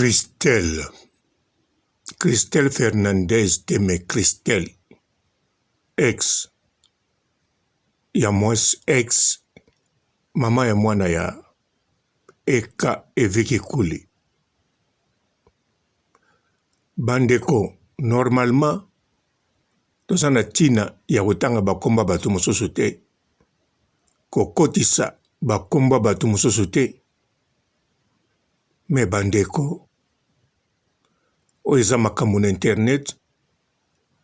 Christelle. Christelle Fernandez Teme Christelle. Ex. Ya mwasi ex. Mama ya mwana ya Eka Eviki Kuli. Bandeko, normalement, tosana tina ya kotanga bakomba batu mosusu te. Kokotisa bakomba batu mosusu te. Me bandeko, o eza makambo na internet,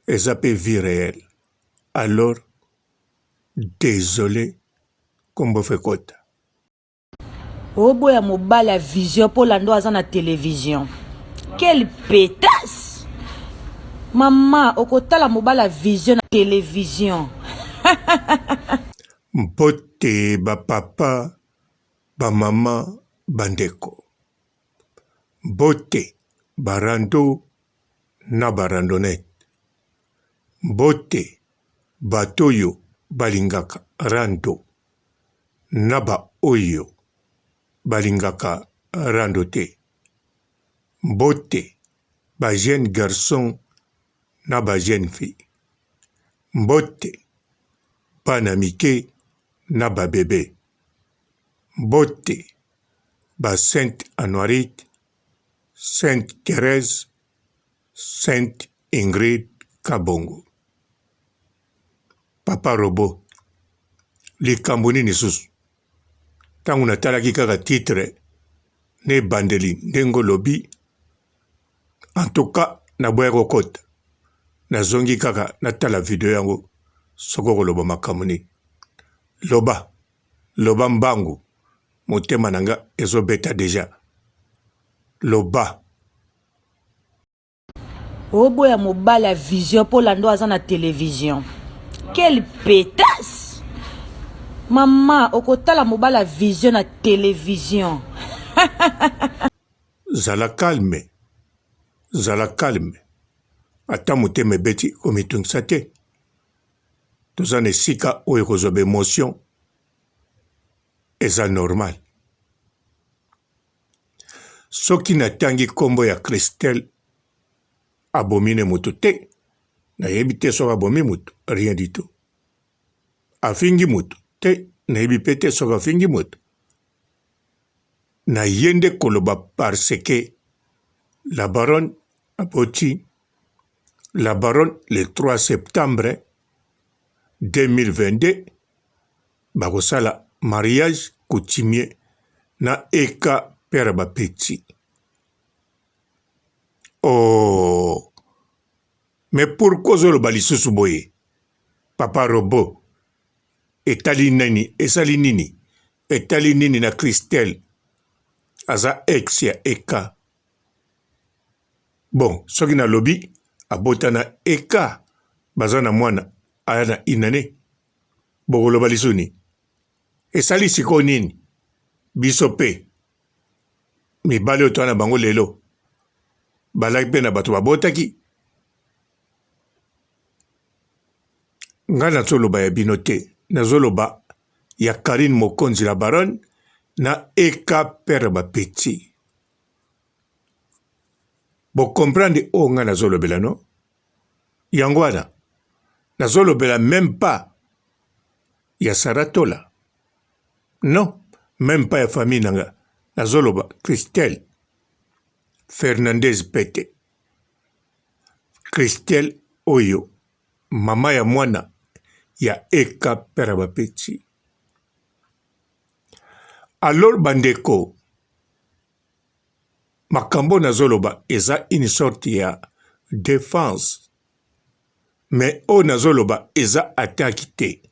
eza pe vie réelle. Alors, désolé, kombo fekota. Obo ya mobile ya vision pour lando aza na télévision. Quelle pétasse! Maman, okotala mobile ya vision na télévision. Mpote ba papa, ba mama, bandeko. Mbote barando na barandonete. Mbote batoyo balingaka rando na ba oyo balingaka rando te. Mbote ba jeune garçon na ba jeune fille. Mbote bana mike na ba bébé. Mbote ba Sainte Anuarite, Sainte Thérèse, Sainte Ingrid Kabongo. Papa Robo, likambo nini susu. Tangu natalaki kaka titre ne bandeli ndengo lobi. En tout cas, na boya kokota. Na zongi kaka natala video yango soko koloba makambo ni. Loba mbangu. Motema nanga ezobeta deja. Loba. Obo ya mobile ya vision pour lando aza na télévision. Quelle pétasse! Maman, okotala mobile ya vision na télévision. Zala calme. Zala calme. Ata motema beti komitungisa te. Toza na esika oyo kozoba émotion. Eza normal. Soki natangi kombo ya Christelle abomine mutu te. Nayebi te soki abomi mutu. Rien du tout. Afingi mutu te. Nayebi pe te soki afingi mutu. Nayende koloba parce que la baronne aboti. La baronne le 3 septembre 2022 bakosala mariage coutumier na Eka Père Bapeti. Oh, mais pourquoi zoloba lisusu boye? Papa Robo, etali nani, esali nini? Etali nini na Christelle? Aza ex ya Eka. Bon, soki na lobi, abota na Eka, baza na mwana, aya na inane. Bokoloba lisuni. Esali siko nini? Biso pe. Mibale otoana bango lelo. Balaki pe na bato babotaki. Nga nazoloba ya bino te. Nazoloba ya Karine Mokonzi la baronne na Eka Père Bapeti. Bo comprendre o nga nazolobela no? Yango wana. Nazolobela même pas ya Saratola. Non, même pas ya famille nanga. Nazoloba Christelle Fernandez Pete. Christelle oyo, mama ya mwana ya Eka Père Bapeti. Alors bandeko, makambo nazoloba eza une sorte ya défense. Mais o nazoloba eza attaque te.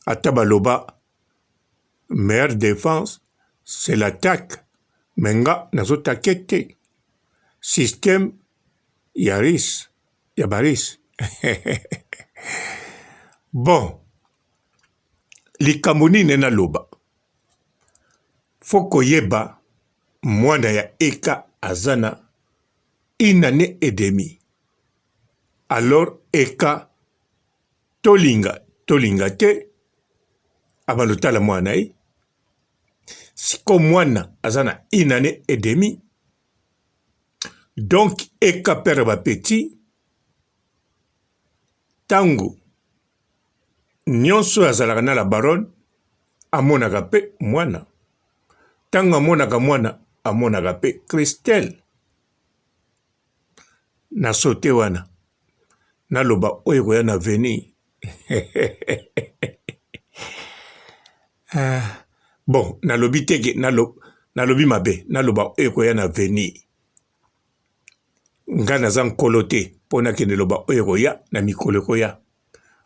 Atabaloba, meilleure défense, c'est l'attaque. Menga nazotake te. Système yaris, yabaris. Bon, likambo nini na loba. Foko yeba, mwana ya Eka azana, 1 année et demie. Alors Eka tolinga te, abalotala mwana siko mwana azana 1 année et demie. Donc eka père ba petit tango nyonso azalaka na la baronne amonaka pe mwana. Tango amonaka mwana amonaka pe Christelle. Na sote wana naloba oyo koya na veni. Bon, nalobi teke nalobi mabe naloba oyo koya na veni. Nga naza nkolo te mpona kende loba oyo koya na mikolo koya.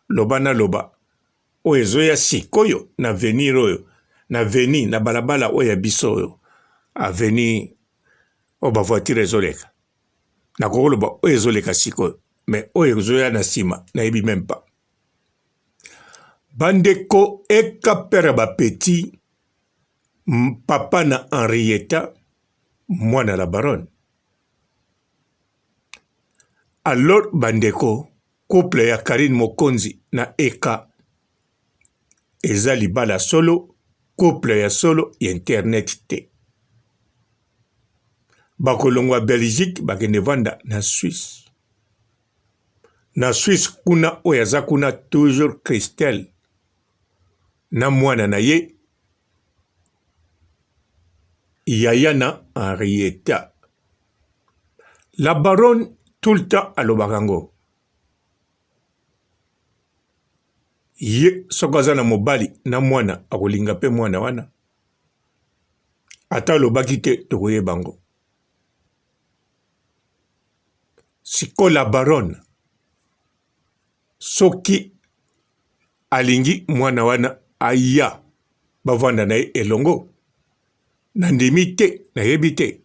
Loba na loba oyo ezoya sikoyo na venir oyo na veni na balabala oyo ya biso oyo aveni o ba voiture ezoleka. Nakoko loba oyo ezoleka sikoyo mais oyo ezoya na nsima nayebi même pas. Bandeko eka pere ba petit papa na Henrietta mwana la baronne. Alors bandeko couple ya Karine Mokonzi na eka eza libala solo couple ya solo ya internet te. Bakolongwa Belgique bakende vanda na Suisse. Na Suisse kuna oyo aza kuna toujours Christelle na mwana na ye yaya na Henrietta. La baronne tout le temps alobaka ngo ye soko aza na mobali na mwana akolinga pe mwana wana ata alobaki te tokoyeba ngo. Siko la baronne soki alingi mwana wana aya bavanda na ye elongo nandimi te nayebi te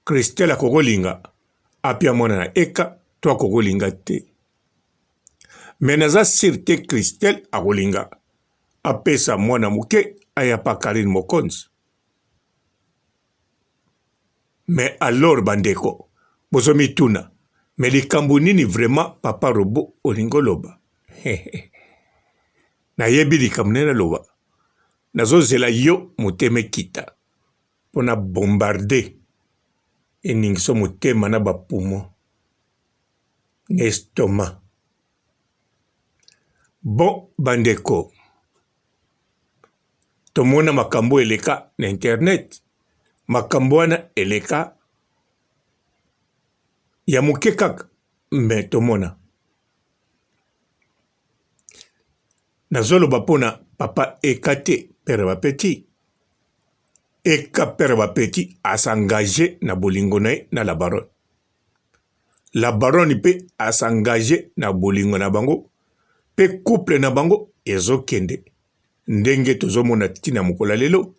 Christelle akokolinga apia mwana na eka to akokolinga te. Mais naza sur te Christelle akolinga apesa mwana muke aya pa Karine Mokonzi. Mais alors bandeko bozomi tuna mais likambo nini vraiment papa Robo olingo loba. Nayebi likambo nene loba nazozela yo moteme kita pona bombarder eningiso motema na bapumo na estomac. Bon bandeko tomona makambo eleka na internet makambo wana eleka ya moke kaka me tomona nazoloba mpona papa eka te pere bapeti eka pere bapeti asengage na bolingo na ye na la baronne. La baronne mpe asengage na bolingo na bango mpe couple na bango ezokende ndenge tozomona tina mokolo lelo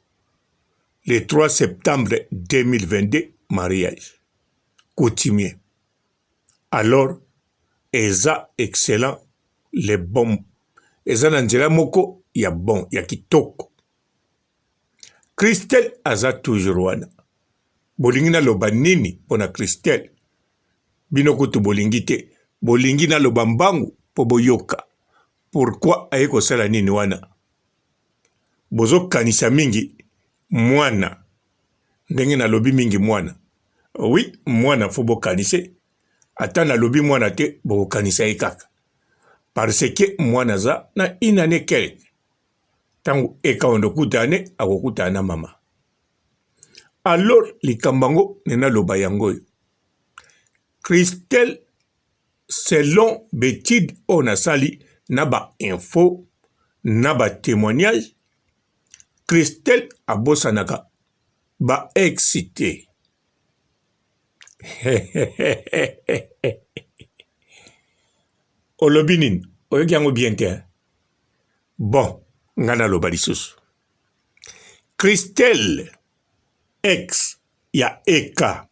le 3 septembre 2022 mariage coutumier. Alors eza excellent les bons eza na nzela moko ya bon ya kitoko. Christelle aza toujours wana bolingi naloba nini mpona Christelle bino kutu bolingi te bolingi naloba mbangu mpo boyoka pourquoi aye kosala nini wana. Bozokanisa mingi mwana ndenge nalobi mingi mwana oui mwana fo bokanise ata nalobi mwana te bokokanisa ye kaka parce que mwana aza na inane kelke tango ekaondo kutane akokutana na mama. Alors likambo yango nenaloba yango oyo Christelle selon betide oyo nasali na ba info na ba témoignage Christelle abosanaka ba excité. Olobi nini oyoki yango bien te. Bon nga naloba lisusu Christelle ex ya eka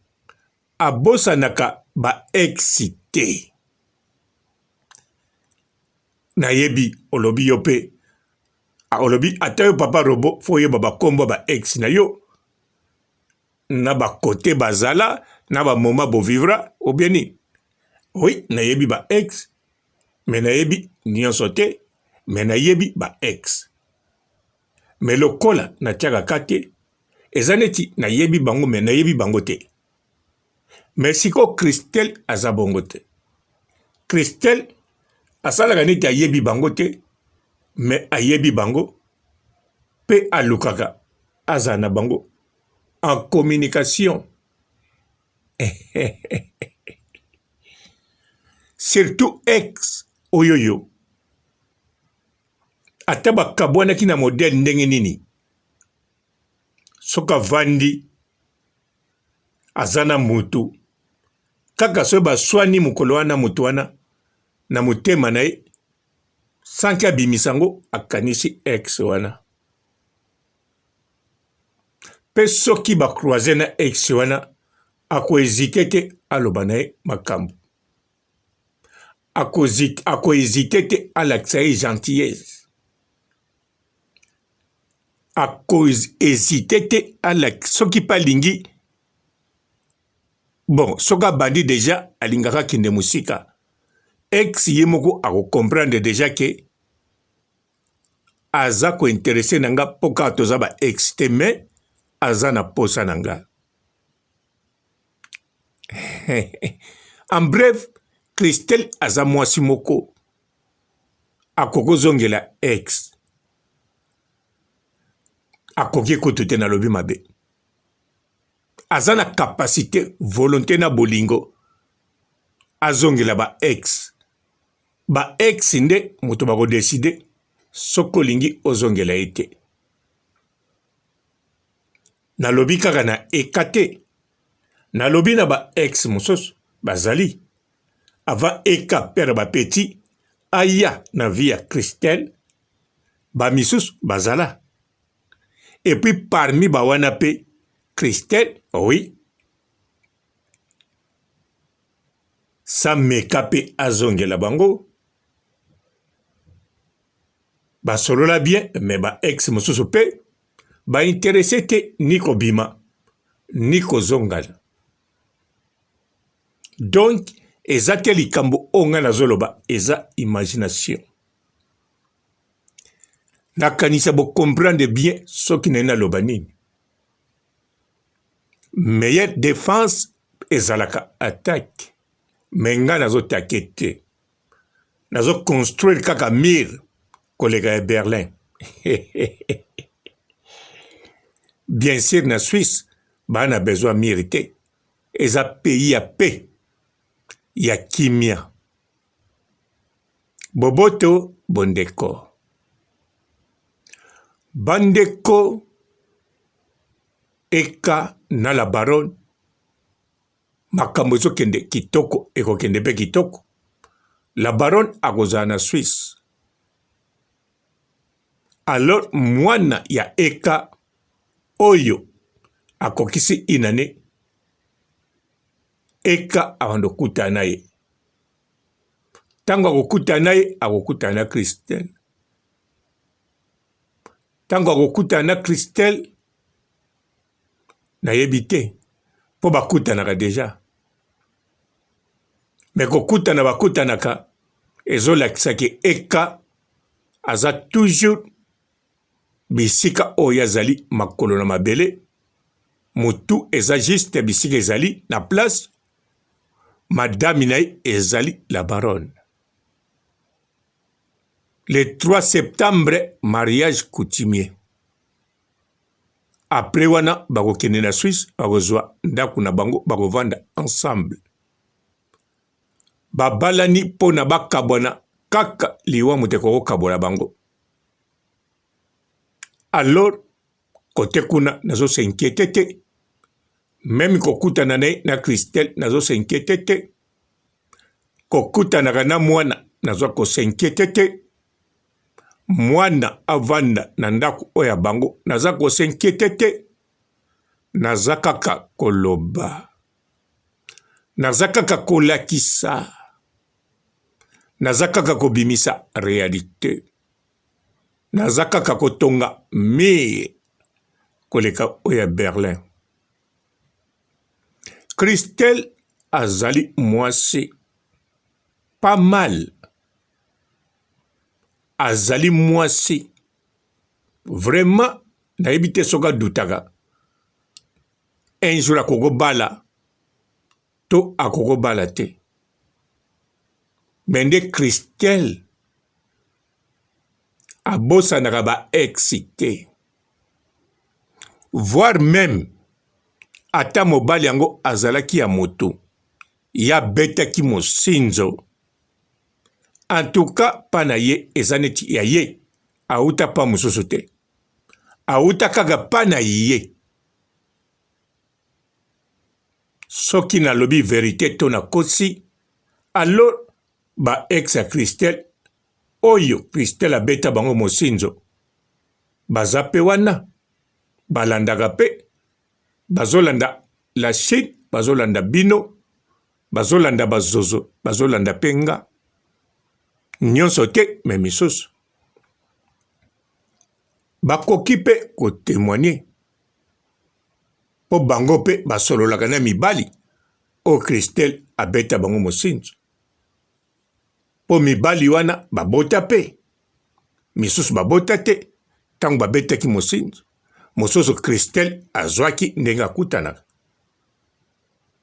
abosanaka ba excité. Nayebi olobi yo pe olobi ata yo papa Robo fo yeba bakombo ba ex na yo na bakote bazala na bamoma bovivra ou bien nini. Oui nayebi ba ex mais nayebi nyonso te mais nayebi ba ex mais lokola natiaka kate eza neti nayebi bango mais nayebi bango te. mais siko Christelle aza bongo te. Christelle asalaka neti ayebi bango te, mais ayebi bango pe alukaka aza na bango en communication. Surtout ex oyoyo ata bakabwanaki na modele ndenge nini soka vandi aza na mutu kaka so baswani mokolo wana mutu wana na motema na ye sanki abimisango akanisi ex wana pe soki bakroise na ex wana akoezite te aloba na ye makambo akoezite te alakisa ye gentillesse akoezite te soki pa alingi bon soki abandi deja alingaka kende mosika ex ye moko akokomprendre deja ke aza kointerese na nga mpo kaka toza ba ex te me aza na posa na nga. En bref, Christelle aza mwasi moko akokozongela ex akoki kutu te na lobi mabe aza na kapasite volonté na bolingo azongela ba ex nde moto bakodeside soki olingi ozongela ye te. Nalobi kaka na eka te, nalobi na ba ex mosusu bazali avant eka pere bapeti aya na vie ya Christelle bamisusu bazala. Et puis parmi bawana pe Christelle, oui, sa meka pe azongela bango basolola bien, mais ba ex mosusu pe ba intéressé te ni kobima ni kozongala. Donc eza te likambo onga nazoloba eza imagination. Nakanisa bo comprendre bien soki nena loba nini. Meilleure défense ezalaka attaque. Mais nga nazo take te. Nazo construire kaka mur koleka ya Berlin. Bien sûr na Suisse bana besoin mérité. Eza pays ya paix. Ya kimia. Boboto bondeko. Bandeko eka na la baronne makambo ezokende kitoko ekokende pe kitoko. La baronne akozala na Suisse. Alors mwana ya eka oyo akokisi inane eka avando kutana na ye. Tango akokutana na ye akokutana na Christelle. Tango akokutana na Christelle nayebi te mpo bakutanaka deja. Me kokutana bakutanaka ezolakisaki eka aza toujours bisika oyo azali makolo na mabele mutu eza juste bisika ezali na place madame na ye ezali la baronne. Le 3 septembre, mariage coutumier. Après wana, bakokende na Suisse, bakozwa ndaku na bango, bakovanda ensemble. Babalani po na bakabwana, kaka liwa muteko kabola bango. Alors, kote kuna nazo se inquiété te. Même kokuta na Christelle nazo se inquiété te. Kokuta na mwana nazo ko se inquiété te. Mwana avanda na ndaku oya bango naza ko s'inquiéter te. Naza kaka koloba. Naza kaka kolakisa. Naza kaka kobimisa réalité. Naza kaka kotonga mie koleka oya Berlin. Christelle azali mwasi pas mal. Azali mwasi vraiment nayebi te soka dutaka un jour akoko bala to akokobala te. Mais nde Christelle abosanaka ba excité. Voire même ata mobali yango azalaki ya moto ya betaki mosinzo. En tout cas pana ye eza neti ya ye auta pa mosusu te. Auta kaka pana ye. Soki nalobi vérité to na kosi alors ba ex ya Christelle oyo Christelle abeta bango mosinzo baza pe wana balandaka pe bazolanda la Chine, bazolanda bino, bazolanda bazozo, bazolanda penga nyonso te me misusu bakoki pe kotémoigner po bango pe basololaka na mibali o Christelle abeta bango mosinzo po mibali wana babota pe misusu babota te tango babetaki mosinzo mosusu Christelle azwaki ndenge akutanaka.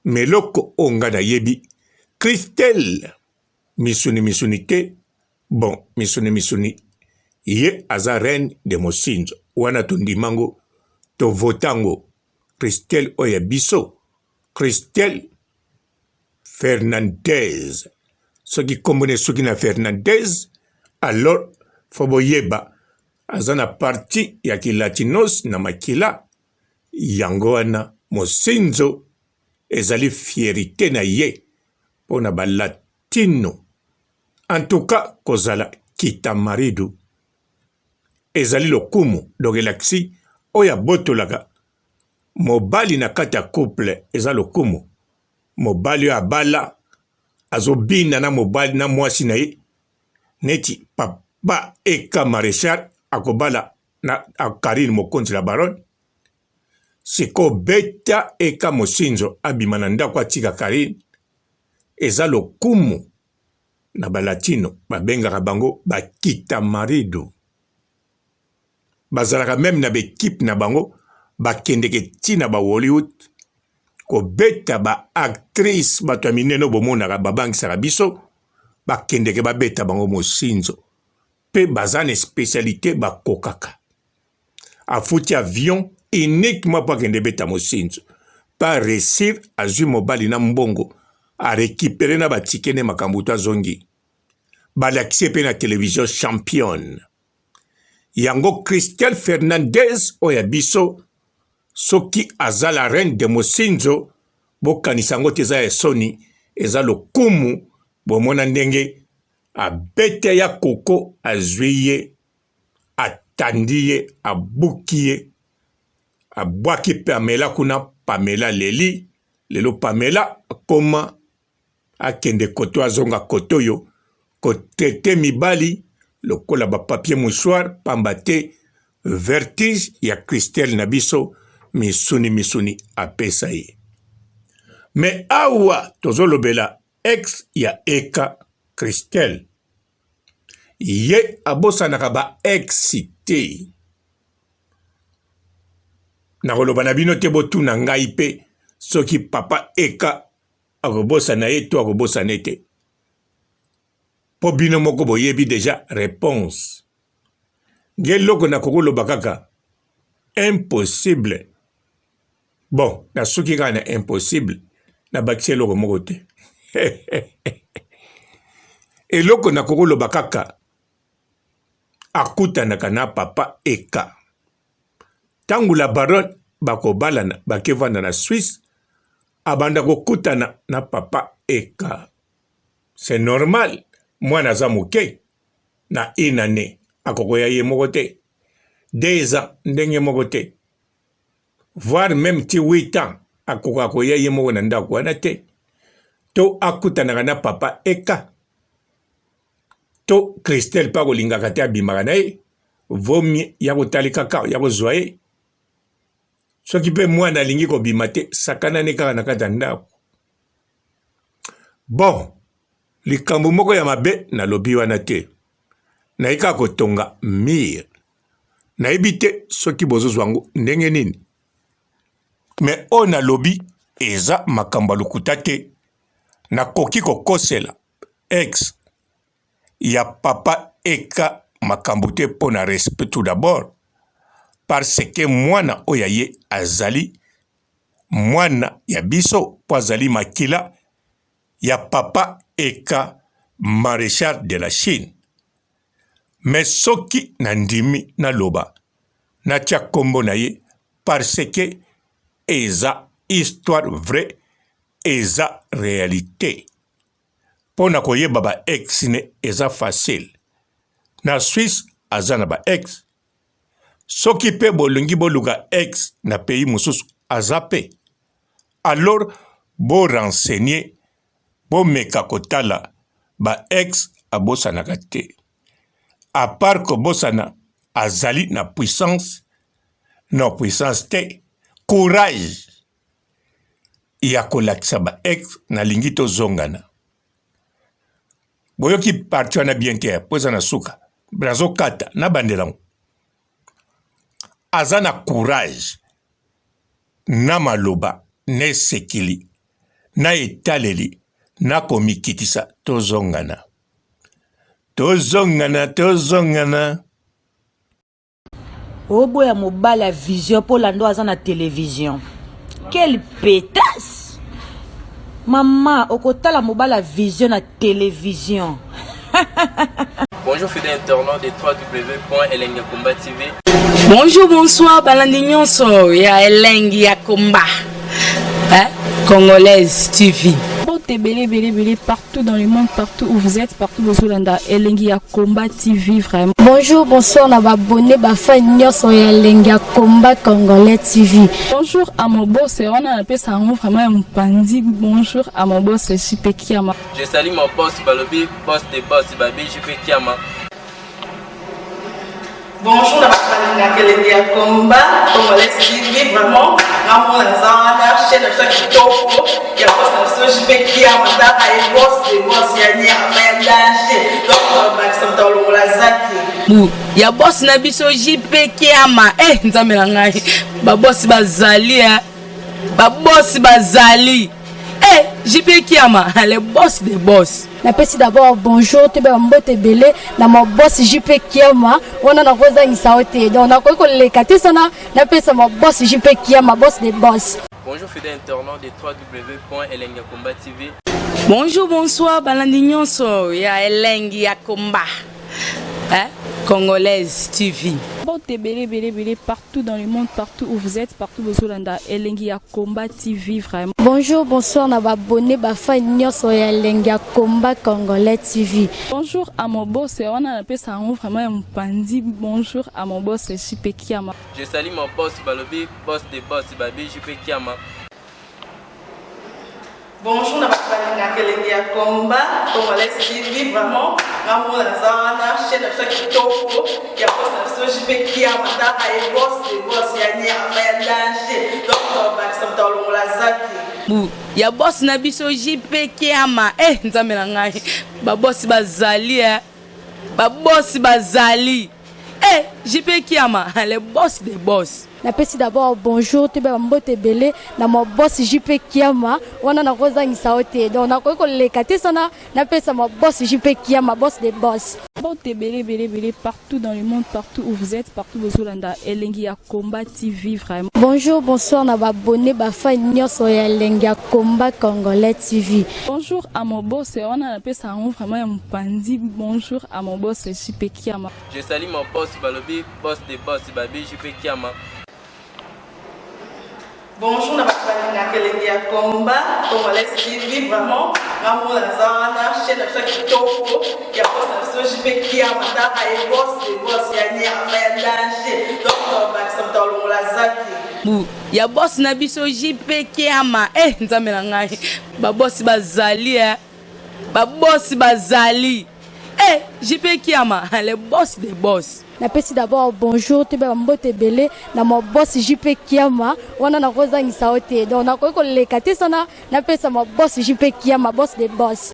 Meloko onga na yebi Christelle misuni te. Bon, misuni ye aza reine de mosinzo wana tundimango to votango Christelle oya biso Christelle Fernandez. Soki kombone soki na Fernandez alors fobo yeba azana parti ya kilatinos na makila yango wana mosinzo ezali fierité na ye pona ba latino. En tout cas kozala kita maridu ezali lokumu dogelaksi oya botolaka mobali na kati ya couple eza lokumu mobali oyo abala azobina na mobali na mwasi na ye neti papa eka maréchal akobala na Karine mokonzi la baronne siko beta eka mosinzo abima na ndako atika Karine eza lokumu na balatino babengaka bango bakita marido bazalaka même na bekipe na bango bakendeke tina ba Hollywood kobeta ba actrice bato ya minene bomonaka babangisaka biso bakendeke babeta bango mosinzo pe baza na spécialité bakokaka afuti avion uniquement po akende beta mosinzo pa réussir azwi mobali na mbongo arécupere na batike ne makambo to azongi balakisi pe na télévision championne yango Christelle Fernandez oya biso soki aza la reine de mosinzo bokanisa yango te eza ya soni eza lokumu bomona ndenge abete ya koko azwi ye atandi ye abuki ye abwaki Pamela kuna Pamela leli lelo Pamela akoma akende koto azonga koto yo kotete mibali lokola ba papier mouchoir pamba te vertige ya Christelle na biso misuni apesa ye. Mais awa tozolobela ex ya eka Christelle ye abosanaka ba ex te nakoloba na bino te botuna ngai pe soki papa eka akobosana ye to akobosana te po bino moko boyebi deja réponse ngeloko na kokoloba kaka impossible. Bon, na soki kaka na impossible na bakisi eloko moko te eloko na kokoloba kaka akutanaka na papa eka tangu la baronne bakobalana bakevanda na Suisse abanda kokutana na papa eka. C'est normal mwana aza moke na inane akokoya ye moko te 2 ans ndenge moko te voire même ti 8 ans akoka koya ye moko na ndako wana te to akutanaka na papa eka to Christelle pa kolingaka te abimaka na ye vomi ya kotali kaka ya kozwa ye soki mpe mwana alingi kobima te sakanane kaka na kati ya ndako. Bon likambo moko ya mabe nalobi wana te naika kotonga mire nayebi te soki bozozwa yango ndenge nini mais oyo nalobi eza makambo ya lokuta te nakoki kokosela ex ya papa eka makambo te mpo na respect tout d'abord parce que mwana oyo ye azali mwana ya biso mpo azali makila ya papa eka maréchal de la Chine. Mais soki nandimi naloba natia kombo na ye parce que eza histoire vraie eza réalité. Pona koyeba ba ex ne eza facile. Na Suisse azana ba ex. Soki pe bolungi boluga ex na pays mususu azape. Alors bo renseigner bo meka kotala ba ex abosanaka te. À part que bosana azali na puissance te courage ya kolakisa ba ex na lingi to zongana. Boyoki parti wana bien te poza na suka brazo kata na bandelango azana courage na maloba ne sekili na etaleli na komikitisa to zongana. Tozongana. Oboya mobala vision pour lando aza na télévision. Quelle pétasse! Maman, okotala mobala vision na télévision. Bonjour fidèles internautes de www.elengiakomba TV. Bonjour, bonsoir, balandignon so ya Elengiakomba. Congolaise TV. Belé partout dans le monde, partout où vous êtes, partout où vous êtes, Elengiakomba TV vraiment. Bonjour, bonsoir, on a abonné fan sur Elengiakomba Congolais TV. Bonjour à mon boss, on a appelé ça vraiment un pandi. Bonjour à mon boss, JP Kiama. Je salue mon boss Balobi, boss des boss Babi, JP Kiama. Bonjour, Elengiakomba Congolais TV vraiment. Ramon Lazana, chaîne de ça qui topo, il y a pas de JP Kiama, et boss des boss, il y a ni à danger. Donc, Maxime Tolo Lazaki. Il y a boss Nabiso JP Kiama. Nzambe na ngai. Ba boss bazali ba boss bazali. JP Kiama, le boss des boss. Napesi d'abord bonjour, te mbote belé na mo boss JP Kiama, on a rosa insaote. Donc na ko le katisana, napesa mo boss JP Kiama, boss des boss. Bonjour fidèles internautes de www.elengiakomba TV. Bonjour, bonsoir, balandignon so ya Elengiakomba. Congolaise TV. Belé partout dans le monde, partout où vous êtes, partout où vous êtes, Elengiakomba TV vraiment. Bonjour, bonsoir, on a abonné fan sur Elengiakomba Congolais TV. Bonjour à mon boss, on a appelé ça vraiment un pandi. Bonjour à mon boss, JP Kiama. Je salue mon boss Balobi, boss des boss Babi, JP Kiama. Bonjour, Elengiakomba Congolais TV vraiment. Ramon Lazana, chaîne de ça qui topo, il y a pas de JP Kiama, et boss des boss, il y a ni à danger. Donc, Maxime Tolo Lazaki. Il y a boss Nabiso JP Kiama. Nzambe na ngai. Ba boss bazali ba boss bazali. JP Kiama, le boss des boss. Napesi d'abord bonjour, te mbote belé na mo boss JP Kiama, on a rosa insaote. Donc na ko le katisana, napesa mo boss JP Kiama, boss des boss. Belé partout dans le monde, partout où vous êtes, partout où vous êtes, Elengiakomba TV vraiment. Bonjour, bonsoir, on a abonné fan sur Elengiakomba Congolais TV. Bonjour à mon boss, on a appelé ça vraiment un pandi. Bonjour à mon boss, JP Kiama. Je salue mon boss Balobi, boss des boss Babi, JP Kiama. Bonjour, Elengiakomba Congolais TV vraiment. Ramon Lazana, chaîne de ça qui topo, il y a pas de JP Kiama, et boss des boss, il y a ni à danger. Donc, Maxime Tolo Lazaki. Il y a boss Nabiso JP Kiama. Nzambe na ngai. Ba boss bazali ba boss bazali. JP Kiama, le boss des boss. Napesi d'abord bonjour, te mbote belé na mo boss JP Kiama, on a rosa insaote. Donc na ko le katisana, napesa mo boss JP Kiama, boss des boss.